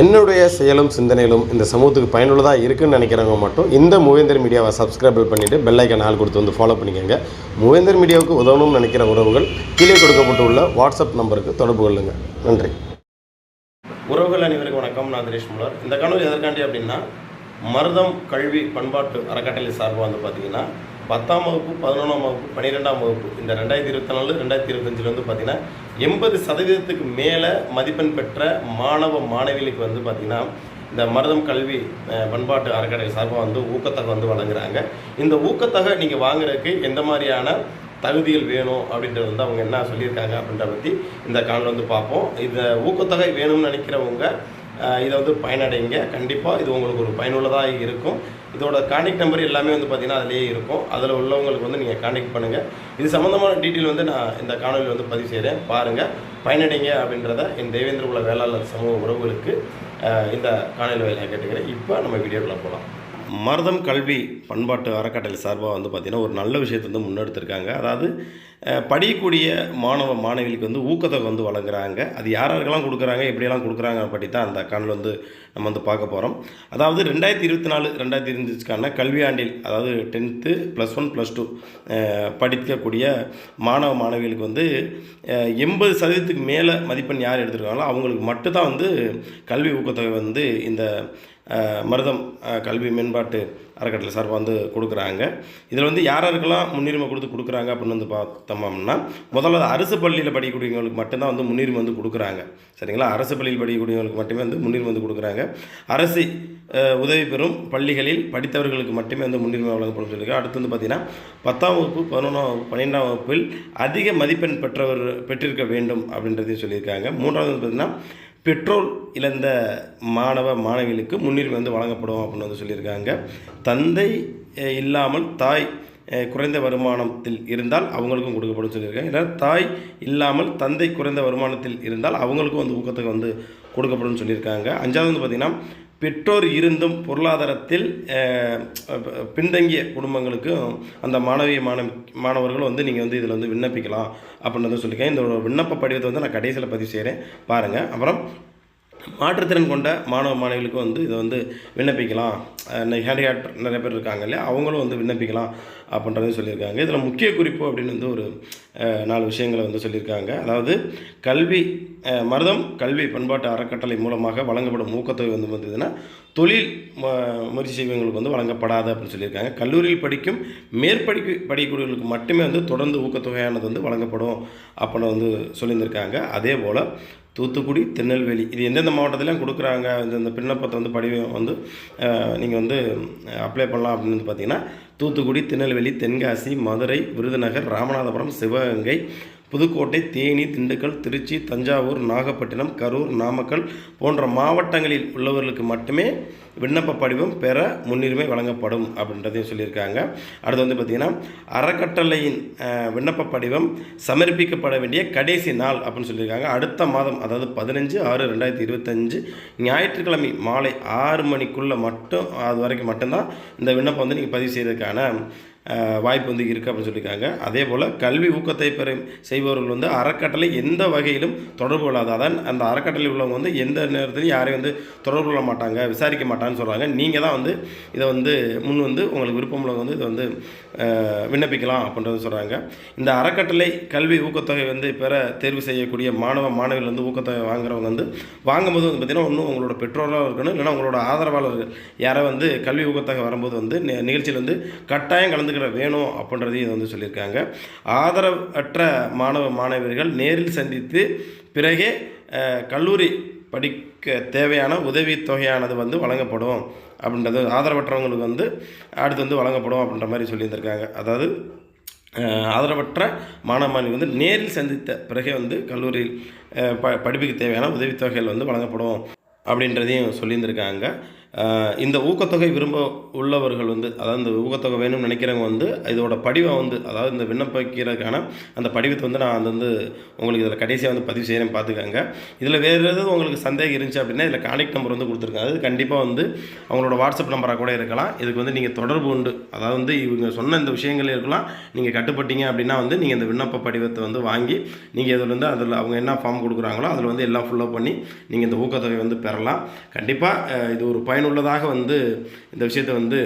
என்னுடைய செயலும் சிந்தனையிலும் இந்த சமூகத்துக்கு பயனுள்ளதாக இருக்குன்னு நினைக்கிறவங்க மட்டும் இந்த மூவேந்தர் மீடியாவை சப்ஸ்கிரைப் பண்ணிவிட்டு பெல் ஐக்கான் ஆல் கொடுத்து வந்து ஃபாலோ பண்ணிக்கோங்க. மூவேந்தர் மீடியாவுக்கு உதவணும்னு நினைக்கிற உறவுகள் கீழே கொடுக்கப்பட்டுள்ள வாட்ஸ்அப் நம்பருக்கு தொடர்பு கொள்ளுங்கள். நன்றி. உறவுகள் அனைவருக்கும் வணக்கம். நான் தினேஷ் முலர். இந்த காணொலி எதற்காண்டி அப்படின்னா, மருதம் கல்வி பண்பாட்டு அறக்கட்டளை சார்பாக வந்து பார்த்திங்கன்னா 10ஆம் வகுப்பு 11ஆம் வகுப்பு 12ஆம் வகுப்பு இந்த 2024 2025 வந்து பார்த்திங்கன்னா 80% மேலே மதிப்பெண் பெற்ற மாணவ மாணவிகளுக்கு வந்து பார்த்திங்கன்னா இந்த மருதம் கல்வி பண்பாட்டு அறக்கட்டளை சார்பாக வந்து ஊக்கத்தொகை வந்து வழங்குறாங்க. இந்த ஊக்கத்தொகை நீங்கள் வாங்குறதுக்கு எந்த மாதிரியான தகுதிகள் வேணும் அப்படின்றது வந்து அவங்க என்ன சொல்லியிருக்காங்க அப்படின்றத பற்றி இந்த காணொலியில் வந்து பார்ப்போம். இந்த ஊக்கத்தொகை வேணும்னு நினைக்கிறவங்க இதை வந்து பயனடைங்க. கண்டிப்பாக இது உங்களுக்கு ஒரு பயனுள்ளதாக இருக்கும். இதோட கான்டாக்ட் நம்பர் எல்லாமே வந்து பார்த்திங்கன்னா அதிலேயே இருக்கும். அதில் உள்ளவங்களுக்கு வந்து நீங்கள் கான்டாக்ட் பண்ணுங்கள். இது சம்மந்தமான டீட்டெயில் வந்து நான் இந்த காணொலியில் வந்து பதிவு செய்கிறேன், பாருங்கள், பயனடைங்க அப்படின்றத என் தேவேந்திர குல வேளாளர் சமூக உறவுகளுக்கு இந்த காணொலி வாயிலாக கேட்டுக்கிறேன். இப்போ நம்ம வீடியோக்குள்ளே போகலாம். மருதம் கல்வி பண்பாட்டு அறக்கட்டளை சார்பாக வந்து பார்த்திங்கன்னா ஒரு நல்ல விஷயத்தை வந்து முன்னெடுத்திருக்காங்க. அதாவது படிக்கக்கூடிய மாணவ மாணவிகளுக்கு வந்து ஊக்கத்தொகை வந்து வழங்குறாங்க. அது யாரெல்லாம் கொடுக்குறாங்க, எப்படியெல்லாம் கொடுக்குறாங்க பற்றி தான் அந்த காணொலி வந்து நம்ம வந்து பார்க்க போகிறோம். அதாவது 2024 2025க்கான கல்வியாண்டில், அதாவது 10th +1 +2 படிக்கக்கூடிய மாணவ மாணவிகளுக்கு வந்து 80% மேலே மதிப்பெண் யார் எடுத்துருக்காங்களோ அவங்களுக்கு மட்டும்தான் வந்து கல்வி ஊக்கத்தொகை வந்து இந்த மருதம் கல்வி மேம்பாட்டு அறக்கட்டளை சார்பாக வந்து கொடுக்குறாங்க. இதில் வந்து யாரெல்லாம் முன்னுரிமை கொடுக்குறாங்க அப்படின்னு வந்து பார்த்தோம்னா, முதல்ல அரசு பள்ளியில் படிக்கக்கூடியவங்களுக்கு மட்டும்தான் வந்து முன்னுரிமை வந்து கொடுக்குறாங்க. சரிங்களா? அரசு பள்ளியில் படிக்கக்கூடியவங்களுக்கு மட்டுமே வந்து முன்னுரிமை வந்து கொடுக்குறாங்க. அரசு உதவி பெறும் பள்ளிகளில் படித்தவர்களுக்கு மட்டுமே வந்து முன்னுரிமை வழங்கப்படும் சொல்லியிருக்காங்க. அடுத்து வந்து பார்த்திங்கன்னா 10ஆம் வகுப்பு 11ஆம் வகுப்பு 12ஆம் வகுப்பில் அதிக மதிப்பெண் பெற்றிருக்க வேண்டும் அப்படின்றதையும் சொல்லியிருக்காங்க. மூன்றாவது வந்து பார்த்திங்கன்னா பெட்ரோல் இழந்த மாணவ மாணவிகளுக்கு முன்னுரிமை வந்து வழங்கப்படும் அப்படின்னு வந்து சொல்லியிருக்காங்க. தந்தை இல்லாமல் தாய் குறைந்த வருமானத்தில் இருந்தால் அவங்களுக்கும் கொடுக்கப்படும் சொல்லியிருக்காங்க. இல்லை தாய் இல்லாமல் தந்தை குறைந்த வருமானத்தில் இருந்தால் அவங்களுக்கும் வந்து ஊக்கத்தொகை வந்து கொடுக்கப்படும் சொல்லியிருக்காங்க. அஞ்சாவது வந்து பார்த்திங்கன்னா பெற்றோர் இருந்தும் பொருளாதாரத்தில் பின்தங்கிய குடும்பங்களுக்கும் அந்த மாணவர்கள் வந்து நீங்கள் வந்து இதில் வந்து விண்ணப்பிக்கலாம் அப்படின்றத சொல்லியிருக்கேன். இந்த விண்ணப்ப படிவத்தை வந்து நான் கடைசியில் பதிவு செய்கிறேன், பாருங்கள். அப்புறம் மாற்றுத்திறன் கொண்ட மாணவ மாணவிகளுக்கும் வந்து இதை வந்து விண்ணப்பிக்கலாம். ஹேண்டிகேப்ட் நிறைய பேர் இருக்காங்க இல்லையா, அவங்களும் வந்து விண்ணப்பிக்கலாம் அப்படின்றதையும் சொல்லியிருக்காங்க. இதில் முக்கிய குறிப்பு அப்படின்னு வந்து ஒரு 4 விஷயங்களை வந்து சொல்லியிருக்காங்க. அதாவது மருதம் கல்வி பண்பாட்டு அறக்கட்டளை மூலமாக வழங்கப்படும் ஊக்கத்தொகை வந்து பார்த்தீங்கன்னா தொழில் முயற்சி செய்வங்களுக்கு வந்து வழங்கப்படாது அப்படின்னு சொல்லியிருக்காங்க. கல்லூரியில் படிக்கும் படிக்கக்கூடியவர்களுக்கு மட்டுமே வந்து தொடர்ந்து ஊக்கத்தொகையானது வந்து வழங்கப்படும் அப்படின்னு வந்து சொல்லியிருந்திருக்காங்க. அதே போல் தூத்துக்குடி, திருநெல்வேலி, இது எந்தெந்த மாவட்டத்திலையும் கொடுக்குறாங்க. இந்த விண்ணப்பத்தை வந்து படிவம் வந்து நீங்கள் வந்து அப்ளை பண்ணலாம் அப்படின்னு வந்து பார்த்திங்கன்னா தூத்துக்குடி, திருநெல்வேலி, தென்காசி, மதுரை, விருதுநகர், ராமநாதபுரம், சிவகங்கை, புதுக்கோட்டை, தேனி, திண்டுக்கல், திருச்சி, தஞ்சாவூர், நாகப்பட்டினம், கரூர், நாமக்கல் போன்ற மாவட்டங்களில் உள்ளவர்களுக்கு மட்டுமே விண்ணப்ப படிவம் பெற முன்னுரிமை வழங்கப்படும் அப்படின்றதையும் சொல்லியிருக்காங்க. அடுத்து வந்து பார்த்திங்கன்னா அறக்கட்டளையின் விண்ணப்ப படிவம் சமர்ப்பிக்கப்பட வேண்டிய கடைசி நாள் அப்படின்னு சொல்லியிருக்காங்க. அடுத்த மாதம், அதாவது 15/6/2025 ஞாயிற்றுக்கிழமை மாலை 6 மணிக்குள்ளே மட்டும், அது வரைக்கும் மட்டும்தான் இந்த விண்ணப்பம் வந்து நீங்கள் பதிவு செய்வதற்கான வாய்ப்பு வந்து இருக்குது அப்படின்னு சொல்லியிருக்காங்க. அதே போல் கல்வி ஊக்கத்தை செய்பவர்கள் வந்து அறக்கட்டளை எந்த வகையிலும் தொடர்பு கொள்ளாது. அதான் அந்த அறக்கட்டளை உள்ளவங்க வந்து எந்த நேரத்திலையும் யாரையும் வந்து தொடர்பு கொள்ள மாட்டாங்க, விசாரிக்க மாட்டாங்கன்னு சொல்கிறாங்க. நீங்கள் தான் வந்து இதை வந்து முன் வந்து உங்களுக்கு விருப்பமுள்ளவங்க வந்து இதை வந்து விண்ணப்பிக்கலாம் அப்படின்றது சொல்கிறாங்க. இந்த அறக்கட்டளை கல்வி ஊக்கத்தொகை வந்து பெற தேர்வு செய்யக்கூடிய மாணவ மாணவிகள் வந்து ஊக்கத்தொகை வாங்குறவங்க வந்து வாங்கும்போது வந்து பார்த்திங்கன்னா ஒன்றும் உங்களோட பெற்றோராக இருக்கணும், இல்லைனா உங்களோட ஆதரவாளர்கள் யாரை வந்து கல்வி ஊக்கத்தொகை வரும்போது வந்து நிகழ்ச்சியில் வந்து கட்டாயம் கலந்துக்கிற வேணும் அப்படின்றதையும் இதை வந்து சொல்லியிருக்காங்க. ஆதரவற்ற மாணவ மாணவியர்கள் நேரில் சந்தித்து பிறகே கல்லூரி படிக்க தேவையான உதவித்தொகையானது வந்து வழங்கப்படும் அப்படின்றது, ஆதரவற்றவங்களுக்கு வந்து அடுத்து வந்து வழங்கப்படும் அப்படின்ற மாதிரி சொல்லியிருந்திருக்காங்க. அதாவது ஆதரவற்ற மாணவ மாணவி வந்து நேரில் சந்தித்த பிறகே வந்து கல்லூரியில் படிப்புக்கு தேவையான உதவித்தொகைகள் வந்து வழங்கப்படும் அப்படின்றதையும் சொல்லியிருந்திருக்காங்க. இந்த ஊக்கத்தொகை விரும்ப உள்ளவர்கள் வந்து, அதாவது இந்த ஊக்கத்தொகை வேணும்னு நினைக்கிறவங்க வந்து இதோட படிவம் வந்து, அதாவது இந்த விண்ணப்பிக்கிறதுக்கான அந்த படிவத்தை வந்து நான் வந்து உங்களுக்கு இதில் கடைசியாக வந்து பதிவு செய்கிறேன், பார்த்துக்கங்க. இதில் வேறு எதுவும் உங்களுக்கு சந்தேகம் இருந்துச்சு அப்படின்னா இதில் கான்டாக்ட் நம்பர் வந்து கொடுத்துருக்காங்க. அது கண்டிப்பாக வந்து அவங்களோட வாட்ஸ்அப் நம்பராக கூட இருக்கலாம். இதுக்கு வந்து நீங்கள் தொடர்பு உண்டு, அதாவது வந்து இவங்க சொன்ன இந்த விஷயங்கள் இருக்கலாம். நீங்கள் கட்டுப்பட்டீங்க அப்படின்னா வந்து நீங்கள் இந்த விண்ணப்ப படிவத்தை வந்து வாங்கி நீங்கள் இதில் வந்து அதில் அவங்க என்ன ஃபார்ம் கொடுக்குறாங்களோ அதில் வந்து எல்லாம் ஃபுல்லப் பண்ணி நீங்கள் இந்த ஊக்கத்தொகை வந்து பெறலாம். கண்டிப்பாக இது ஒரு பயனுள்ளதாக வந்து இந்த விஷயத்தை வந்து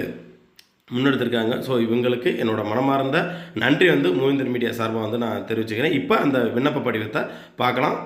முன்னெடுத்திருக்காங்க. ஸோ இவங்களுக்கு என்னோட மனமார்ந்த நன்றி வந்து மூவேந்தர் மீடியா சார்பாக வந்து நான் தெரிவிச்சுக்கிறேன். இப்போ அந்த விண்ணப்ப படிவத்தை பார்க்கலாம்.